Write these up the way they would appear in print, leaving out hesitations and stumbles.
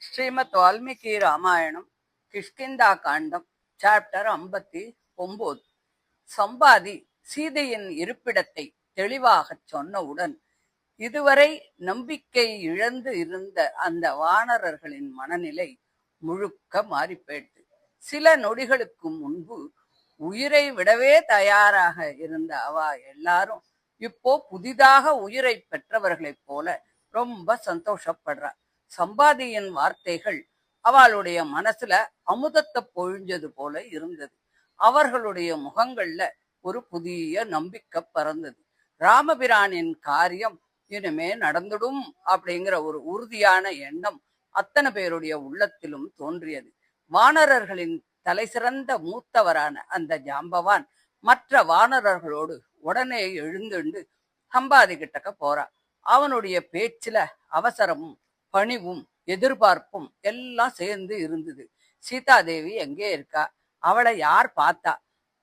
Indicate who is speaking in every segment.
Speaker 1: ஸ்ரீமத் வால்மீகி ராமாயணம் கிஷ்கிந்தா காண்டம் chapter 59. சம்பாதி சீதையின் இருப்பிடத்தை தெளிவாகச் சொன்னவுடன் இதுவரை நம்பிக்கை இழந்து இருந்த அந்த வானரர்களின் மனநிலை முழுக்க மாறிப்போயிட்டு. சில நொடிகளுக்கு முன்பு உயிரை விடவே தயாராக இருந்த அவ எல்லாரும் இப்போ புதிதாக உயிரை பெற்றவர்களைப் போல ரொம்ப சந்தோஷப்படுறா. சம்பாதியின் வார்த்தைகள் அவளுடைய மனசுல அமுதத்தை பொழிஞ்சது போல இருந்தது. அவர்களுடைய முகங்கள்ல ஒரு புதிய நம்பிக்கை பறந்தது. ராமபிரானின் காரியம் இனிமே நடந்துடும் அப்படிங்கிற ஒரு உறுதியான எண்ணம் அத்தனை பேருடைய உள்ளத்திலும் தோன்றியது. வானரர்களின் தலை சிறந்த மூத்தவரான அந்த ஜாம்பவான் மற்ற வானரர்களோடு உடனே எழுந்துண்டு சம்பாதி கிட்டக்க போறா. அவனுடைய பேச்சுல அவசரமும் பணிவும் எதிர்பார்ப்பும் எல்லாம் சேர்ந்து இருந்தது. சீதாதேவி எங்கே இருக்கா? அவளை யார் பார்த்தா?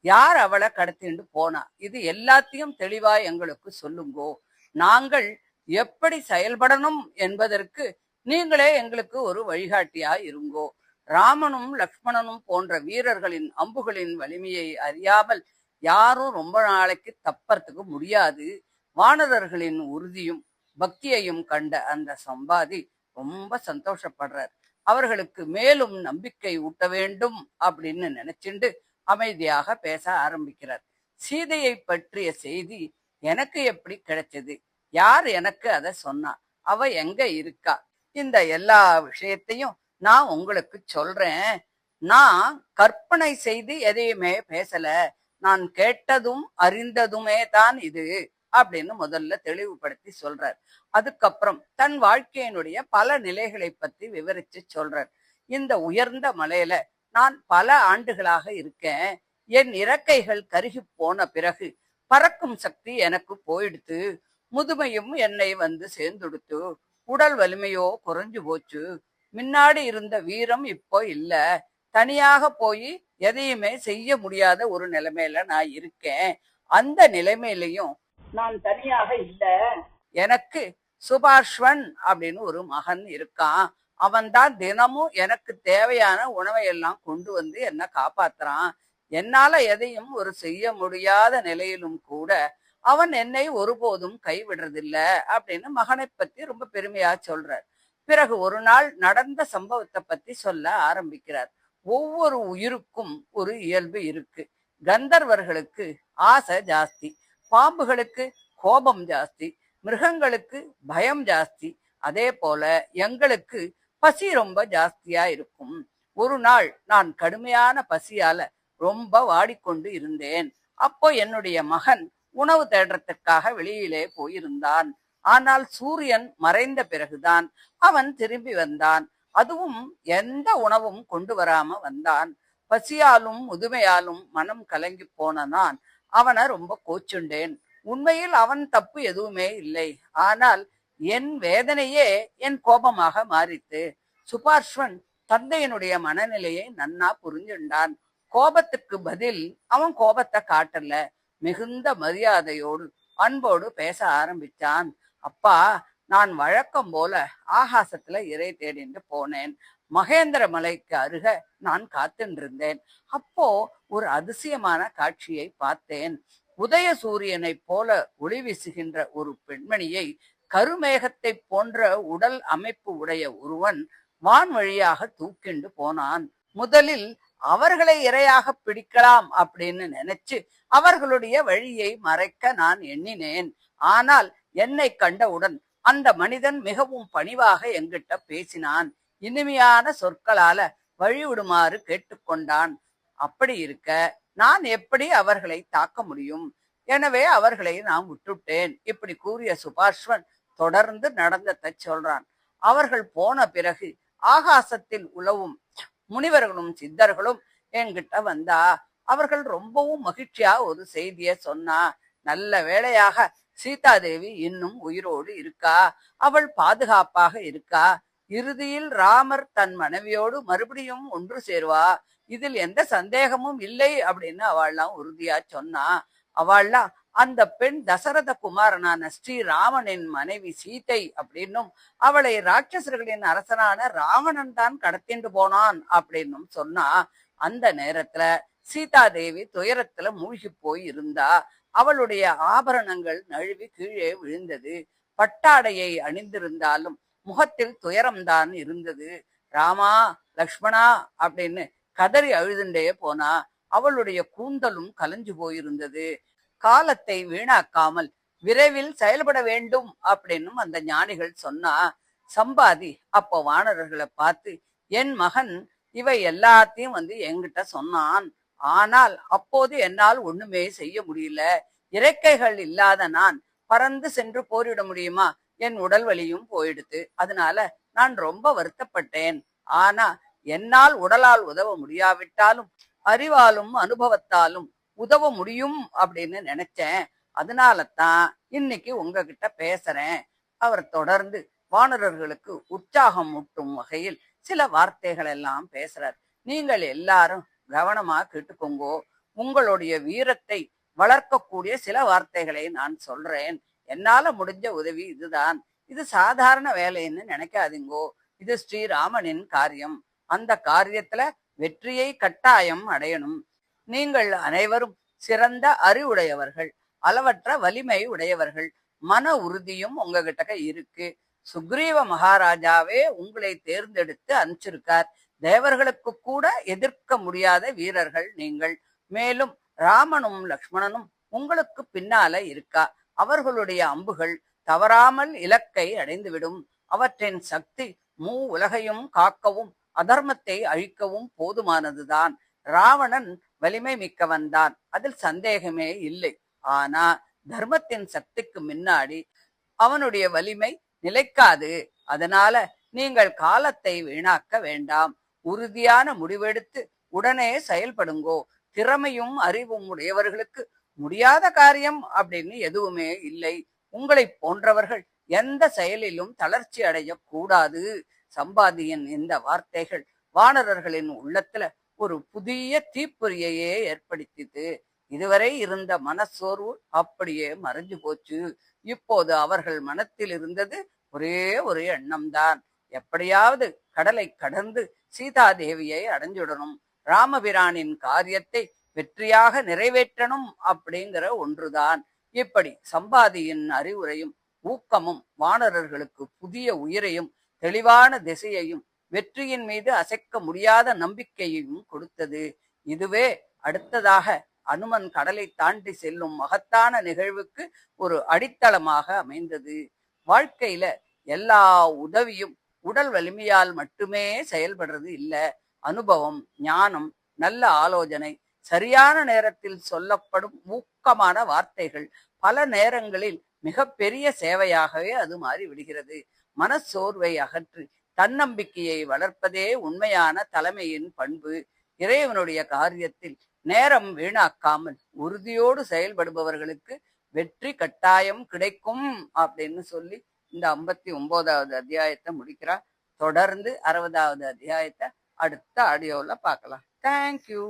Speaker 1: யார் அவளை கடத்திண்டு போனா? இது எல்லாத்தையும் தெளிவா எங்களுக்கு சொல்லுங்கோ. நாங்கள் எப்படி செயல்படணும் என்பதற்கு நீங்களே எங்களுக்கு ஒரு வழிகாட்டியா இருங்கோ. ராமனும் லக்ஷ்மணனும் போன்ற வீரர்களின் அம்புகளின் வலிமையை அறியாமல் யாரும் ரொம்ப நாளைக்கு தப்பறதுக்கு முடியாது. வானரர்களின் உறுதியும் பக்தியையும் கண்ட அந்த சம்பாதி ரொம்ப சந்தோஷப்படுறார். அவர்களுக்கு மேலும் நம்பிக்கை ஊட்ட வேண்டும் அப்படின்னு நினைச்சுண்டு அமைதியாக பேச ஆரம்பிக்கிறார். சீதையை பற்றிய செய்தி எனக்கு எப்படி கிடைச்சது? யார் எனக்கு அதை சொன்னா? அவ எங்க இருக்கா? இந்த எல்லா விஷயத்தையும் நான் உங்களுக்கு சொல்றேன். நான் கற்பனை செய்து எதையுமே பேசல. நான் கேட்டதும் அறிந்ததுமே தான் இது அப்படின்னு முதல்ல தெளிவுபடுத்தி சொல்றார். அதுக்கப்புறம் தன் வாழ்க்கையினுடைய பல நிலைகளை பத்தி விவரிச்சு சொல்றார். இந்த உயர்ந்த மலையில நான் பல ஆண்டுகளாக இருக்கேன். என் இறக்கைகள் கருகி போன பிறகு பறக்கும் சக்தி எனக்கு போயிடுத்து. முதுமையும் என்னை வந்து சேர்ந்துடுத்து. உடல் வலிமையோ குறைஞ்சு போச்சு. முன்னாடி இருந்த வீரம் இப்போ இல்ல. தனியாக போய் எதையுமே செய்ய முடியாத ஒரு நிலைமையில நான் இருக்கேன். அந்த நிலைமையிலையும் நான் தனியாக இல்ல. எனக்கு சுபாஷ்வன் அப்படின்னு ஒரு மகன் இருக்கான். அவன் தான் தினமும் எனக்கு தேவையான உணவை எல்லாம் கொண்டு வந்து என்ன காப்பாத்துறான். என்னால எதையும் ஒரு செய்ய முடியாத நிலையிலும் கூட அவன் என்னை ஒருபோதும் கைவிடுறதில்ல அப்படின்னு மகனை பத்தி ரொம்ப பெருமையா சொல்றார். பிறகு ஒரு நாள் நடந்த சம்பவத்தை பத்தி சொல்ல ஆரம்பிக்கிறார். ஒவ்வொரு உயிருக்கும் ஒரு இயல்பு இருக்கு. கந்தர்வர்களுக்கு ஆசை ஜாஸ்தி, பாம்புகளுக்கு கோபம் ஜாஸ்தி, மிருகங்களுக்கு பயம் ஜாஸ்தி. அதே போல எங்களுக்கு பசி ரொம்ப ஜாஸ்தியா இருக்கும். ஒரு நாள் நான் கடுமையான பசியால ரொம்ப வாடிக்கொண்டு இருந்தேன். அப்போ என்னுடைய மகன் உணவு தேடுறதுக்காக வெளியிலே போயிருந்தான். ஆனால் சூரியன் மறைந்த பிறகுதான் அவன் திரும்பி வந்தான். அதுவும் எந்த உணவும் கொண்டு வராம வந்தான். பசியாலும் முதுமையாலும் மனம் கலங்கி போன நான் அவனை ரொம்ப கோச்சுண்டேன். உண்மையில் அவன் தப்பு எதுவுமே இல்லை. ஆனால் என் வேதனையே என் கோபமாக மாறித்து. சுபார்ஷ்வன் தந்தையனுடைய மனநிலையை நன்னா புரிஞ்சுண்டான். கோபத்துக்கு பதில் அவன் கோபத்தை காட்டல. மிகுந்த மரியாதையோடு அன்போடு பேச ஆரம்பிச்சான். அப்பா, நான் வழக்கம் போல ஆகாசத்துல இறை தேடிட்டு போனேன். மகேந்திர மலைக்கு அருக நான் காத்துருந்தேன். அப்போ ஒரு அதிசயமான காட்சியை பார்த்தேன். உதய சூரியனை போல ஒளி வீசுகின்ற ஒரு பெண்மணியை கருமேகத்தை போன்ற உடல் அமைப்பு உடைய ஒருவன் வான் வழியாக தூக்கிண்டு போனான். முதலில் அவர்களை இரையாக பிடிக்கலாம் அப்படின்னு நினைச்சு அவர்களுடைய வழியை மறைக்க நான் எண்ணினேன். ஆனால் என்னை கண்டவுடன் அந்த மனிதன் மிகவும் பணிவாக என்கிட்ட பேசினான். இனிமையான சொற்களால வழிவிடுமாறு கேட்டுக்கொண்டான். அப்படி இருக்க நான் எப்படி அவர்களை தாக்க முடியும்? எனவே அவர்களை நான் விட்டுட்டேன். இப்படி கூறிய சுபாஷ்வன் தொடர்ந்து நடந்ததை சொல்றான். அவர்கள் போன பிறகு ஆகாசத்தில் உலவும் முனிவர்களும் சித்தர்களும் என்கிட்ட வந்தா. அவர்கள் ரொம்பவும் மகிழ்ச்சியா ஒரு செய்திய சொன்னா. நல்ல வேளையாக சீதாதேவி இன்னும் உயிரோடு இருக்கா. அவள் பாதுகாப்பாக இருக்கா. இறுதியில் ராமர் தன் மனைவியோடு மறுபடியும் ஒன்று சேருவா. இதில் எந்த சந்தேகமும் இல்லை அப்படின்னு அவள்லாம் உறுதியா சொன்னா. அவள்லாம் அந்த பெண் தசரத குமாரனான ஸ்ரீராமனின் மனைவி சீதை அப்படின்னும் அவளை ராட்சசர்களின் அரசனான ராவணன் தான் கடத்திண்டு போனான் அப்படின்னும் சொன்னா, அந்த நேரத்துல சீதாதேவி துயரத்துல மூழ்கி போய் இருந்தா. அவளுடைய ஆபரணங்கள் நழுவி கீழே விழுந்தது. பட்டாடையை அணிந்திருந்தாலும் முகத்தில் துயரம்தான் இருந்தது. ராமா, லக்ஷ்மணா அப்படின்னு கதறி அழுதுண்டே போனா. அவளுடைய கூந்தலும் கலைஞ்சு போயிருந்தது. காலத்தை வீணாக்காமல் விரைவில் செயல்பட வேண்டும் அப்படின்னும் அந்த ஞானிகள் சொன்னா. சம்பாதி அப்போ வானரர்களை பார்த்து, என் மகன் இவை எல்லாத்தையும் என்கிட்ட சொன்னான். ஆனால் அப்போது என்னால் ஒண்ணுமே செய்ய முடியல. இறக்கைகள் இல்லாத நான் பறந்து சென்று போரிட முடியுமா? என் உடல் வலியும் போயிடுத்து. அதனால நான் ரொம்ப வருத்தப்பட்டேன். ஆனா என்னால் உடலால் உதவ முடியாவிட்டாலும் அறிவாலும் அனுபவத்தாலும் உதவ முடியும் அப்படின்னு நினைச்சேன். அதனால தான் இன்னைக்கு உங்ககிட்ட பேசுறேன். அவர் தொடர்ந்து வானரர்களுக்கு உற்சாகம் ஊட்டும் வகையில் சில வார்த்தைகள் எல்லாம் பேசுறார். நீங்கள் எல்லாரும் கவனமா கேட்டுக்கோங்கோ. உங்களுடைய வீரத்தை வளர்க்கக்கூடிய சில வார்த்தைகளை நான் சொல்றேன். என்னால முடிஞ்ச உதவி இதுதான். இது சாதாரண வேலைன்னு நினைக்காதீங்கோ. இது ஸ்ரீராமனின் காரியம். அந்த காரியத்துல வெற்றியை கட்டாயம் அடையணும். நீங்கள் அனைவரும் சிறந்த அறிவுடையவர்கள், அளவற்ற வலிமை உடையவர்கள். மன உறுதியும் உங்ககிட்ட இருக்கு. சுக்ரீவ மகாராஜாவே உங்களை தேர்ந்தெடுத்து அனுப்பிச்சிருக்கார். தேவர்களுக்கு கூட எதிர்க்க முடியாத வீரர்கள் நீங்கள். மேலும் ராமனும் லக்ஷ்மணனும் உங்களுக்கு பின்னால இருக்கா. அவர்களுடைய அம்புகள் தவறாமல் இலக்கை அடைந்துவிடும். அவற்றின் சக்தி உலகையும் காக்கவும் அதர்மத்தை அழிக்கவும் போதுமானதுதான். ராவணன் வலிமை மிக்கவன்தான், அதில் சந்தேகமே இல்லை. ஆனா தர்மத்தின் சக்திக்கு முன்னாடி அவனுடைய வலிமை நிலைக்காது. அதனால நீங்கள் காலத்தை வீணாக்க வேண்டாம். உறுதியான முடிவெடுத்து உடனே செயல்படுங்கோ. திறமையும் அறிவும் உடையவர்களுக்கு முடியாத காரியம் அப்படின்னு எதுவுமே இல்லை. உங்களை போன்றவர்கள் எந்த செயலிலும் தளர்ச்சி அடையக்கூடாது. சம்பாதியின் இந்த வார்த்தைகள் வானரர்களின் உள்ளத்துல ஒரு புதிய தீப்பொறியையே ஏற்படுத்தியது. இதுவரை இருந்த மனச்சோர்வு அப்படியே மறைஞ்சு போச்சு. இப்போது அவர்கள் மனத்தில் இருந்தது ஒரே ஒரு எண்ணம்தான். எப்படியாவது கடலை கடந்து சீதாதேவியை அடைஞ்சுடணும், ராமபிரானின் காரியத்தை வெற்றியாக நிறைவேற்றணும் அப்படிங்கிற ஒன்றுதான். இப்படி சம்பாதியின் அறிவுரையும் ஊக்கமும் வானரர்களுக்கு புதிய உயிரையும் தெளிவான திசையையும் வெற்றியின் மீது அசைக்க முடியாத நம்பிக்கையையும் கொடுத்தது. இதுவே அடுத்ததாக அனுமன் கடலை தாண்டி செல்லும் மகத்தான நிகழ்வுக்கு ஒரு அடித்தளமாக அமைந்தது. வாழ்க்கையில எல்லா உதவியும் உடல் வலிமையால் மட்டுமே செயல்படுறது இல்ல. அனுபவம், ஞானம், நல்ல ஆலோசனை, சரியான நேரத்தில் சொல்லப்படும் ஊக்கமான வார்த்தைகள் பல நேரங்களில் மிக பெரிய சேவையாகவே அது மாறி விடுகிறது. மனச்சோர்வை அகற்றி தன்னம்பிக்கையை வளர்ப்பதே உண்மையான தலைமையின் பண்பு. இறைவனுடைய காரியத்தில் நேரம் வீணாக்காமல் உறுதியோடு செயல்படுபவர்களுக்கு வெற்றி கட்டாயம் கிடைக்கும் அப்படின்னு சொல்லி இந்த 59வது அத்தியாயத்தை முடிக்கிறார். தொடர்ந்து 60வது அத்தியாயத்தை அடுத்த ஆடியோவில் பார்க்கலாம். தேங்க்யூ.